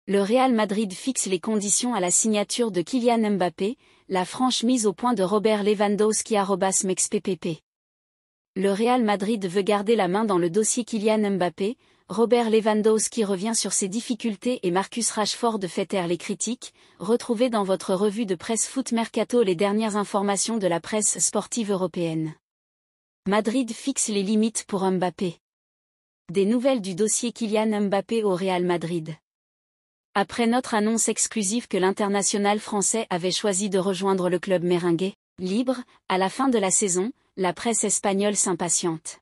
Le Real Madrid fixe les conditions à la signature de Kylian Mbappé, la franche mise au point de Robert Lewandowski @mexppp. Le Real Madrid veut garder la main dans le dossier Kylian Mbappé, Robert Lewandowski revient sur ses difficultés et Marcus Rashford fait taire les critiques. Retrouvez dans votre revue de presse Foot Mercato les dernières informations de la presse sportive européenne. Madrid fixe les limites pour Mbappé. Des nouvelles du dossier Kylian Mbappé au Real Madrid. Après notre annonce exclusive que l'international français avait choisi de rejoindre le club merengue, libre, à la fin de la saison, la presse espagnole s'impatiente.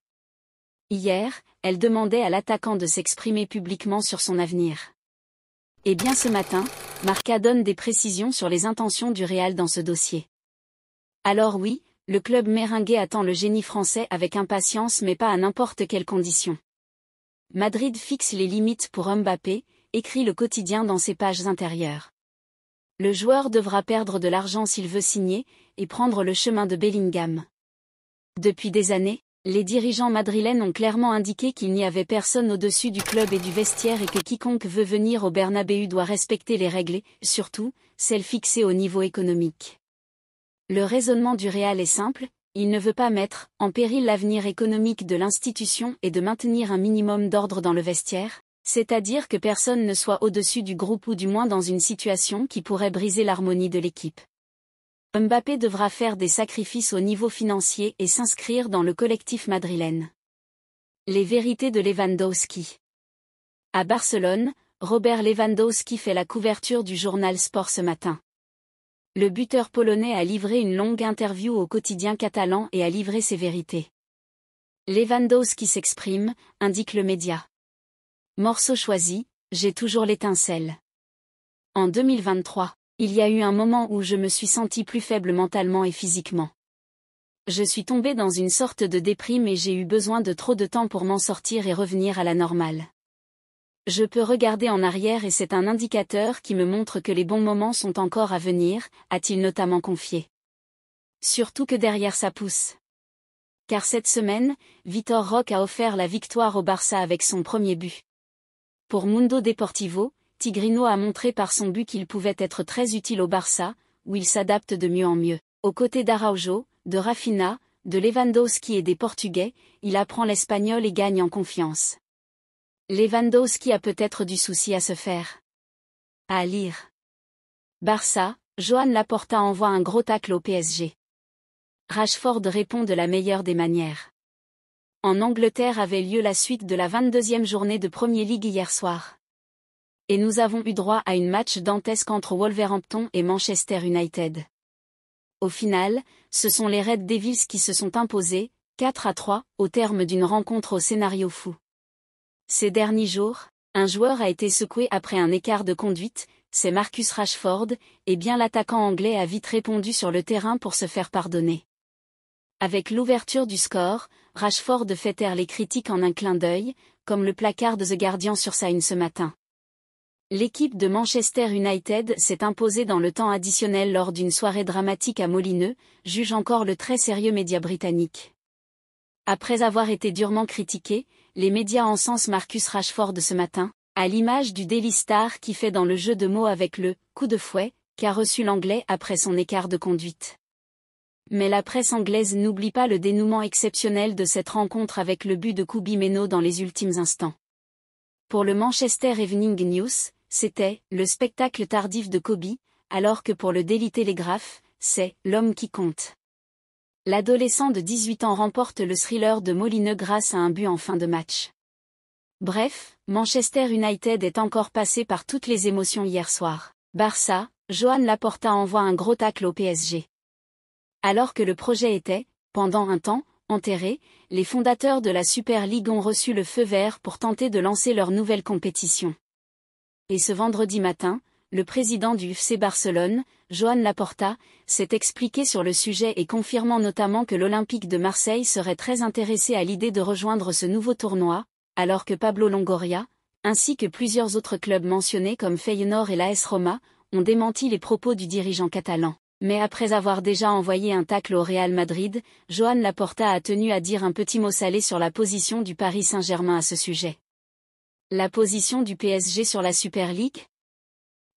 Hier, elle demandait à l'attaquant de s'exprimer publiquement sur son avenir. Et bien ce matin, Marca donne des précisions sur les intentions du Real dans ce dossier. Alors oui, le club merengue attend le génie français avec impatience mais pas à n'importe quelles conditions. Madrid fixe les limites pour Mbappé, écrit le quotidien dans ses pages intérieures. Le joueur devra perdre de l'argent s'il veut signer, et prendre le chemin de Bellingham. Depuis des années, les dirigeants madrilènes ont clairement indiqué qu'il n'y avait personne au-dessus du club et du vestiaire et que quiconque veut venir au Bernabéu doit respecter les règles et, surtout, celles fixées au niveau économique. Le raisonnement du Real est simple, il ne veut pas mettre en péril l'avenir économique de l'institution et de maintenir un minimum d'ordre dans le vestiaire, c'est-à-dire que personne ne soit au-dessus du groupe ou du moins dans une situation qui pourrait briser l'harmonie de l'équipe. Mbappé devra faire des sacrifices au niveau financier et s'inscrire dans le collectif madrilène. Les vérités de Lewandowski. À Barcelone, Robert Lewandowski fait la couverture du journal Sport ce matin. Le buteur polonais a livré une longue interview au quotidien catalan et a livré ses vérités. Lewandowski s'exprime, indique le média. Morceau choisi, j'ai toujours l'étincelle. En 2023, il y a eu un moment où je me suis senti plus faible mentalement et physiquement. Je suis tombé dans une sorte de déprime et j'ai eu besoin de trop de temps pour m'en sortir et revenir à la normale. Je peux regarder en arrière et c'est un indicateur qui me montre que les bons moments sont encore à venir, a-t-il notamment confié. Surtout que derrière ça pousse. Car cette semaine, Vitor Roque a offert la victoire au Barça avec son premier but. Pour Mundo Deportivo, Tigrino a montré par son but qu'il pouvait être très utile au Barça, où il s'adapte de mieux en mieux. Aux côtés d'Araujo, de Rafinha, de Lewandowski et des Portugais, il apprend l'espagnol et gagne en confiance. Lewandowski a peut-être du souci à se faire. À lire. Barça, Joan Laporta envoie un gros tacle au PSG. Rashford répond de la meilleure des manières. En Angleterre avait lieu la suite de la 22e journée de Premier League hier soir. Et nous avons eu droit à une match dantesque entre Wolverhampton et Manchester United. Au final, ce sont les Red Devils qui se sont imposés, 4-3, au terme d'une rencontre au scénario fou. Ces derniers jours, un joueur a été secoué après un écart de conduite, c'est Marcus Rashford, et bien l'attaquant anglais a vite répondu sur le terrain pour se faire pardonner. Avec l'ouverture du score, Rashford fait taire les critiques en un clin d'œil, comme le placard de The Guardian sur sa une ce matin. L'équipe de Manchester United s'est imposée dans le temps additionnel lors d'une soirée dramatique à Molineux, juge encore le très sérieux média britannique. Après avoir été durement critiqué, les médias encensent Marcus Rashford ce matin, à l'image du Daily Star qui fait dans le jeu de mots avec le « coup de fouet » qu'a reçu l'anglais après son écart de conduite. Mais la presse anglaise n'oublie pas le dénouement exceptionnel de cette rencontre avec le but de Kobbie Mainoo dans les ultimes instants. Pour le Manchester Evening News, c'était « le spectacle tardif de Kobbie », alors que pour le Daily Telegraph, c'est « l'homme qui compte ». L'adolescent de 18 ans remporte le thriller de Molineux grâce à un but en fin de match. Bref, Manchester United est encore passé par toutes les émotions hier soir. Barça, Joan Laporta envoie un gros tacle au PSG. Alors que le projet était, pendant un temps, enterré, les fondateurs de la Super League ont reçu le feu vert pour tenter de lancer leur nouvelle compétition. Et ce vendredi matin, le président du FC Barcelone, Joan Laporta, s'est expliqué sur le sujet et confirmant notamment que l'Olympique de Marseille serait très intéressé à l'idée de rejoindre ce nouveau tournoi, alors que Pablo Longoria, ainsi que plusieurs autres clubs mentionnés comme Feyenoord et l'AS Roma, ont démenti les propos du dirigeant catalan. Mais après avoir déjà envoyé un tacle au Real Madrid, Joan Laporta a tenu à dire un petit mot salé sur la position du Paris Saint-Germain à ce sujet. La position du PSG sur la Super League ?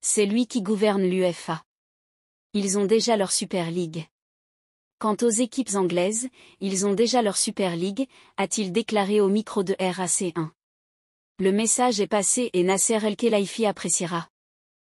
C'est lui qui gouverne l'UEFA. Ils ont déjà leur Super League. Quant aux équipes anglaises, ils ont déjà leur Super League, a-t-il déclaré au micro de RAC1. Le message est passé et Nasser El Khelaifi appréciera.